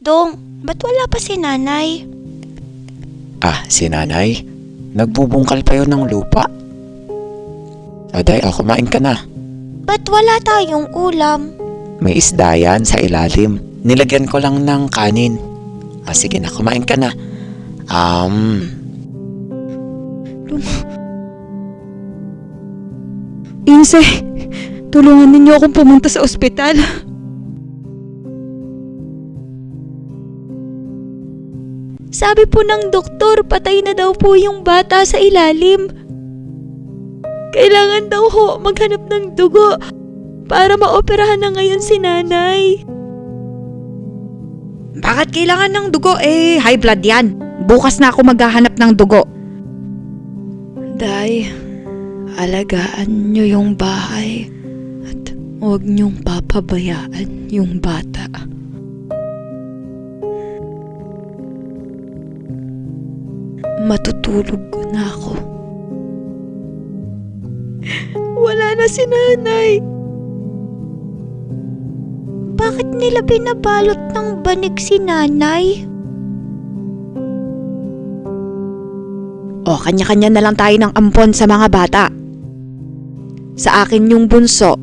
Dong, ba't wala pa si nanay? Si nanay? Nagbubungkal pa yun ng lupa. Aday, kumain ka na. Ba't wala tayong ulam? May isda yan sa ilalim. Nilagyan ko lang ng kanin. Sige na, kumain ka na. Inse, tulungan ninyo akong pumunta sa ospital. Sabi po ng doktor, patay na daw po yung bata sa ilalim. Kailangan daw ho maghanap ng dugo para maoperahan na ngayon si nanay. Bakit kailangan ng dugo? High blood yan. Bukas na ako maghahanap ng dugo. Day, alagaan niyo yung bahay at huwag niyong papabayaan yung bata. Matutulog ko na ako. Wala na si nanay. Bakit nila binabalot ng banig si nanay? Kanya-kanya na lang tayo ng ampon sa mga bata. Sa akin yung bunso,